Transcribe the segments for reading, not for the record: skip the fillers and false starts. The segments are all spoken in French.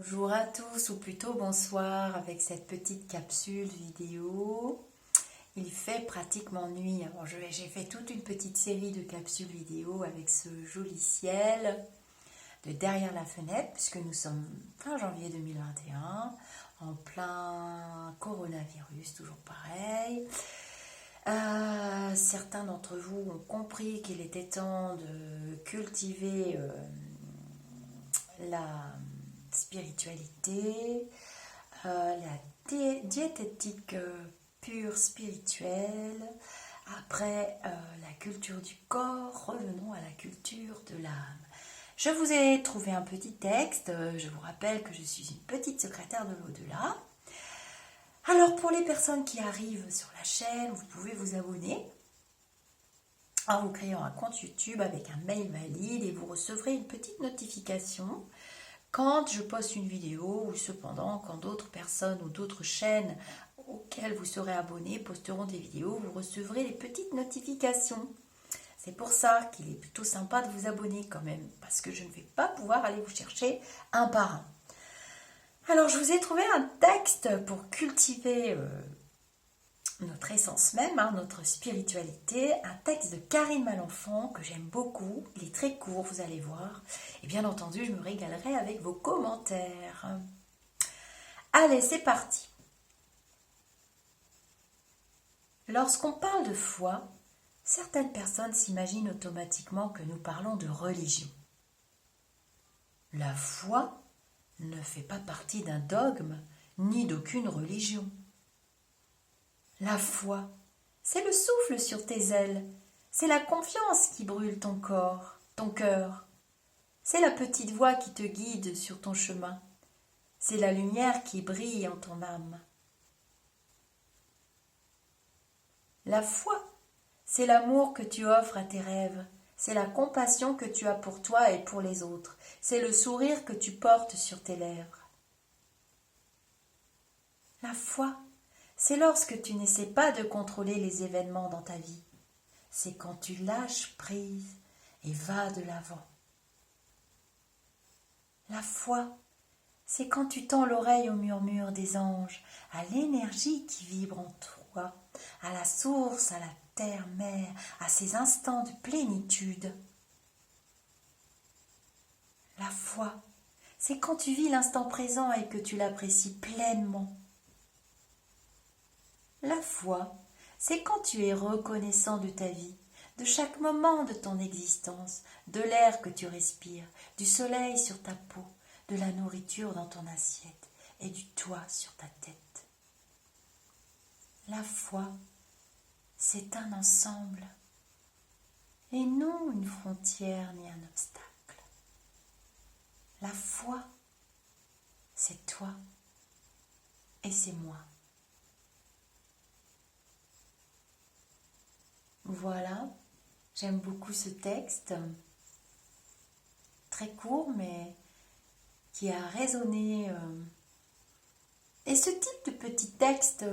Bonjour à tous, ou plutôt bonsoir, avec cette petite capsule vidéo. Il fait pratiquement nuit. Alors j'ai fait toute une petite série de capsules vidéo avec ce joli ciel de derrière la fenêtre, puisque nous sommes fin janvier 2021, en plein coronavirus, toujours pareil. Certains d'entre vous ont compris qu'il était temps de cultiver la spiritualité, la diététique pure spirituelle. Après la culture du corps, revenons à la culture de l'âme. Je vous ai trouvé un petit texte. Je vous rappelle que je suis une petite secrétaire de l'au-delà. Alors pour les personnes qui arrivent sur la chaîne, vous pouvez vous abonner en vous créant un compte YouTube avec un mail valide et vous recevrez une petite notification quand je poste une vidéo ou cependant quand d'autres personnes ou d'autres chaînes auxquelles vous serez abonné posteront des vidéos, vous recevrez les petites notifications. C'est pour ça qu'il est plutôt sympa de vous abonner quand même, parce que je ne vais pas pouvoir aller vous chercher un par un. Alors je vous ai trouvé un texte pour cultiver notre essence même, notre spiritualité, un texte de Karine Malenfant que j'aime beaucoup, il est très court, vous allez voir, et bien entendu je me régalerai avec vos commentaires. Allez, c'est parti. Lorsqu'on parle de foi, certaines personnes s'imaginent automatiquement que nous parlons de religion. La foi ne fait pas partie d'un dogme ni d'aucune religion. La foi, c'est le souffle sur tes ailes, c'est la confiance qui brûle ton corps, ton cœur. C'est la petite voix qui te guide sur ton chemin, c'est la lumière qui brille en ton âme. La foi, c'est l'amour que tu offres à tes rêves, c'est la compassion que tu as pour toi et pour les autres, c'est le sourire que tu portes sur tes lèvres. La foi, c'est lorsque tu n'essaies pas de contrôler les événements dans ta vie. C'est quand tu lâches prise et vas de l'avant. La foi, c'est quand tu tends l'oreille au murmure des anges, à l'énergie qui vibre en toi, à la source, à la terre-mère, à ces instants de plénitude. La foi, c'est quand tu vis l'instant présent et que tu l'apprécies pleinement. La foi, c'est quand tu es reconnaissant de ta vie, de chaque moment de ton existence, de l'air que tu respires, du soleil sur ta peau, de la nourriture dans ton assiette et du toit sur ta tête. La foi, c'est un ensemble et non une frontière ni un obstacle. La foi, c'est toi et c'est moi. Voilà, j'aime beaucoup ce texte, très court mais qui a résonné. Et ce type de petit texte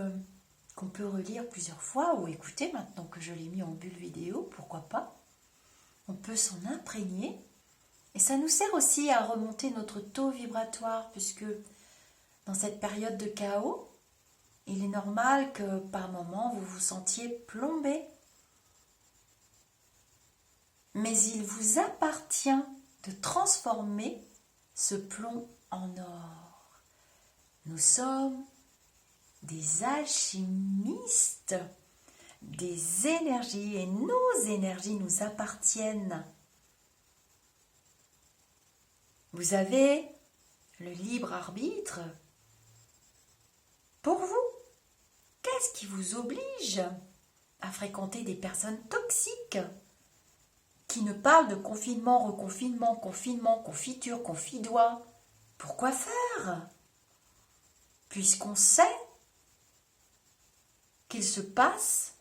qu'on peut relire plusieurs fois ou écouter maintenant que je l'ai mis en bulle vidéo, pourquoi pas. On peut s'en imprégner et ça nous sert aussi à remonter notre taux vibratoire puisque dans cette période de chaos, il est normal que par moments vous vous sentiez plombé. Mais il vous appartient de transformer ce plomb en or. Nous sommes des alchimistes des énergies et nos énergies nous appartiennent. Vous avez le libre arbitre. Pour vous, qu'est-ce qui vous oblige à fréquenter des personnes toxiques qui ne parlent de confinement, reconfinement, confinement, confiture, confidois? Pourquoi faire? Puisqu'on sait qu'il se passe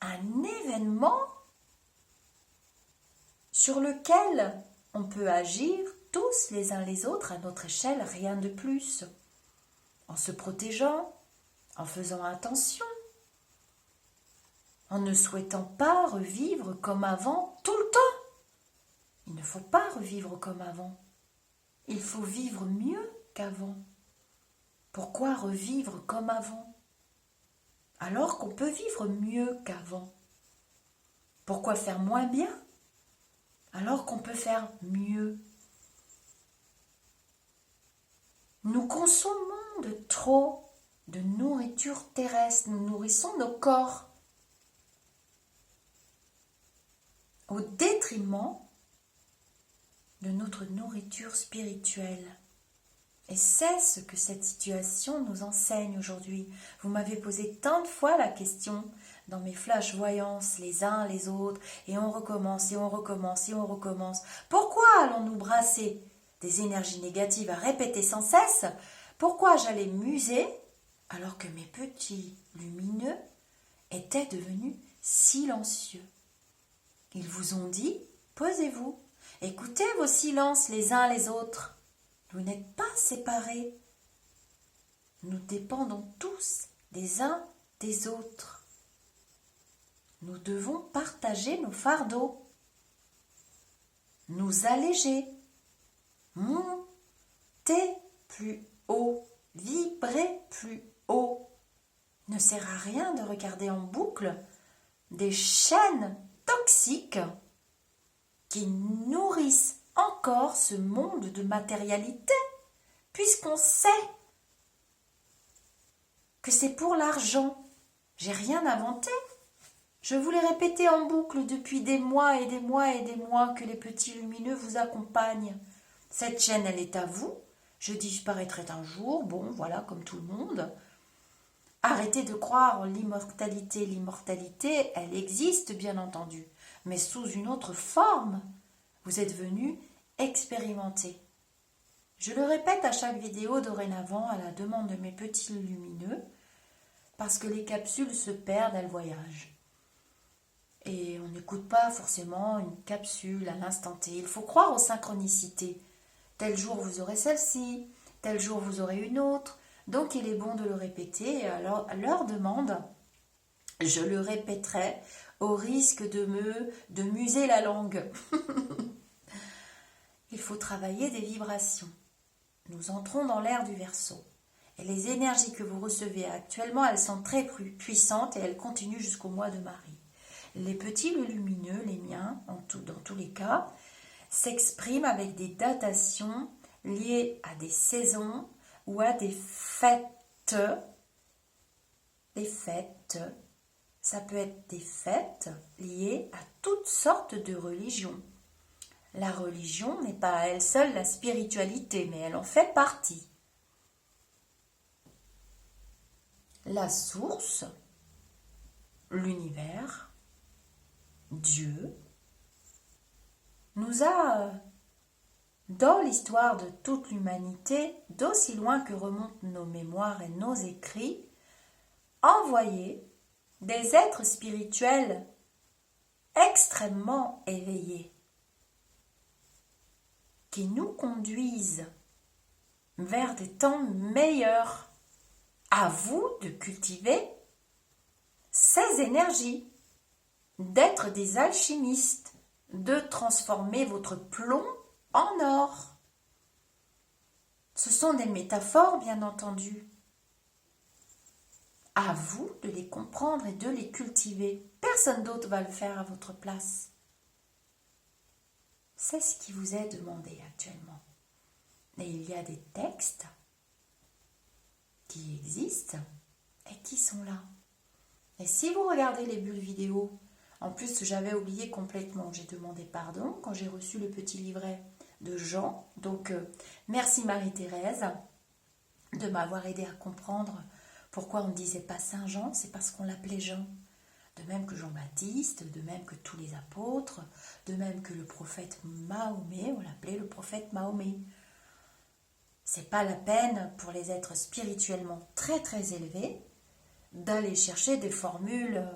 un événement sur lequel on peut agir tous les uns les autres à notre échelle, rien de plus, en se protégeant, en faisant attention, en ne souhaitant pas revivre comme avant tout le temps. Il ne faut pas revivre comme avant. Il faut vivre mieux. qu'avant? Pourquoi revivre comme avant? Alors qu'on peut vivre mieux qu'avant. Pourquoi faire moins bien? Alors qu'on peut faire mieux. Nous consommons de trop de nourriture terrestre. Nous nourrissons nos corps au détriment de notre nourriture spirituelle. Et c'est ce que cette situation nous enseigne aujourd'hui. Vous m'avez posé tant de fois la question dans mes flash voyances, les uns les autres, et on recommence, et on recommence, et on recommence. Pourquoi allons-nous brasser des énergies négatives à répéter sans cesse? Pourquoi j'allais muser alors que mes petits lumineux étaient devenus silencieux? Ils vous ont dit, posez-vous, écoutez vos silences les uns les autres. Vous n'êtes pas séparés. Nous dépendons tous des uns des autres. Nous devons partager nos fardeaux, nous alléger, monter plus haut, vibrer plus haut. Ne sert à rien de regarder en boucle des chaînes toxiques qui nourrissent encore ce monde de matérialité, puisqu'on sait que c'est pour l'argent. J'ai rien inventé. Je vous l'ai répété en boucle depuis des mois et des mois et des mois que les petits lumineux vous accompagnent. Cette chaîne, elle est à vous. Je disparaîtrai un jour, bon, voilà, comme tout le monde. Arrêtez de croire en l'immortalité. L'immortalité, elle existe, bien entendu, mais sous une autre forme. Vous êtes venus expérimenter. Je le répète à chaque vidéo dorénavant à la demande de mes petits lumineux, parce que les capsules se perdent, elles voyagent. Et on n'écoute pas forcément une capsule à l'instant T. Il faut croire aux synchronicités. Tel jour vous aurez celle-ci, tel jour vous aurez une autre. Donc il est bon de le répéter. Et alors, à leur demande, je le répéterai au risque de muser la langue. Il faut travailler des vibrations. Nous entrons dans l'ère du Verseau. Et les énergies que vous recevez actuellement, elles sont très puissantes et elles continuent jusqu'au mois de Marie. Les petits lumineux, les miens, dans tous les cas, s'expriment avec des datations liées à des saisons ou à des fêtes. Des fêtes, ça peut être des fêtes liées à toutes sortes de religions. La religion n'est pas à elle seule la spiritualité, mais elle en fait partie. La source, l'univers, Dieu, nous a, dans l'histoire de toute l'humanité, d'aussi loin que remontent nos mémoires et nos écrits, envoyé des êtres spirituels extrêmement éveillés, qui nous conduisent vers des temps meilleurs. À vous de cultiver ces énergies, d'être des alchimistes, de transformer votre plomb en or. Ce sont des métaphores, bien entendu. À vous de les comprendre et de les cultiver. Personne d'autre va le faire à votre place. C'est ce qui vous est demandé actuellement. Et il y a des textes qui existent et qui sont là. Et si vous regardez les bulles vidéo, en plus j'avais oublié complètement, j'ai demandé pardon quand j'ai reçu le petit livret de Jean. Donc merci Marie-Thérèse de m'avoir aidé à comprendre pourquoi on ne disait pas Saint Jean, c'est parce qu'on l'appelait Jean. De même que Jean-Baptiste, de même que tous les apôtres, de même que le prophète Mahomet, on l'appelait le prophète Mahomet. C'est pas la peine pour les êtres spirituellement très très élevés d'aller chercher des formules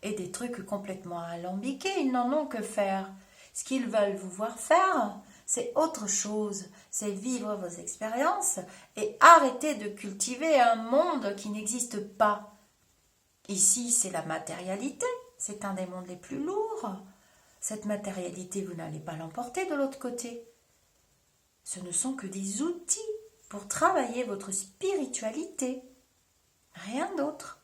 et des trucs complètement alambiqués. Ils n'en ont que faire. Ce qu'ils veulent vous voir faire, c'est autre chose. C'est vivre vos expériences et arrêter de cultiver un monde qui n'existe pas. Ici, c'est la matérialité. C'est un des mondes les plus lourds. Cette matérialité, vous n'allez pas l'emporter de l'autre côté. Ce ne sont que des outils pour travailler votre spiritualité. Rien d'autre.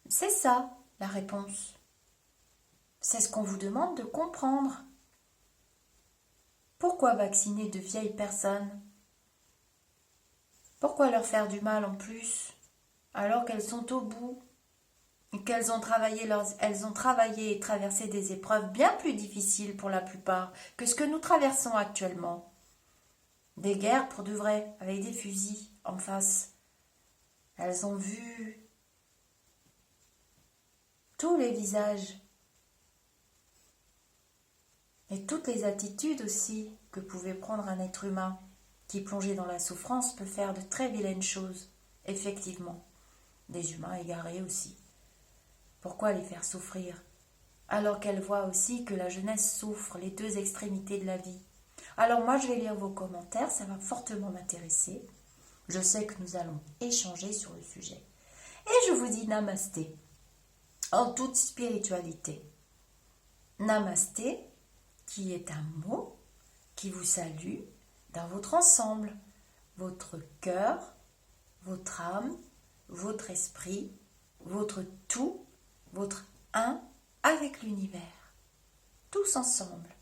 C'est ça, la réponse. C'est ce qu'on vous demande de comprendre. Pourquoi vacciner de vieilles personnes? Pourquoi leur faire du mal en plus, alors qu'elles sont au bout et qu'elles ont elles ont travaillé et traversé des épreuves bien plus difficiles pour la plupart que ce que nous traversons actuellement. Des guerres pour de vrai, avec des fusils en face. Elles ont vu tous les visages et toutes les attitudes aussi que pouvait prendre un être humain qui, plongé dans la souffrance, peut faire de très vilaines choses, effectivement. Des humains égarés aussi. Pourquoi les faire souffrir, alors qu'elles voient aussi que la jeunesse souffre, les deux extrémités de la vie? Alors moi, je vais lire vos commentaires, ça va fortement m'intéresser. Je sais que nous allons échanger sur le sujet. Et je vous dis namasté, en toute spiritualité. Namasté, qui est un mot qui vous salue dans votre ensemble, votre cœur, votre âme, votre esprit, votre tout, votre un avec l'univers. Tous ensemble.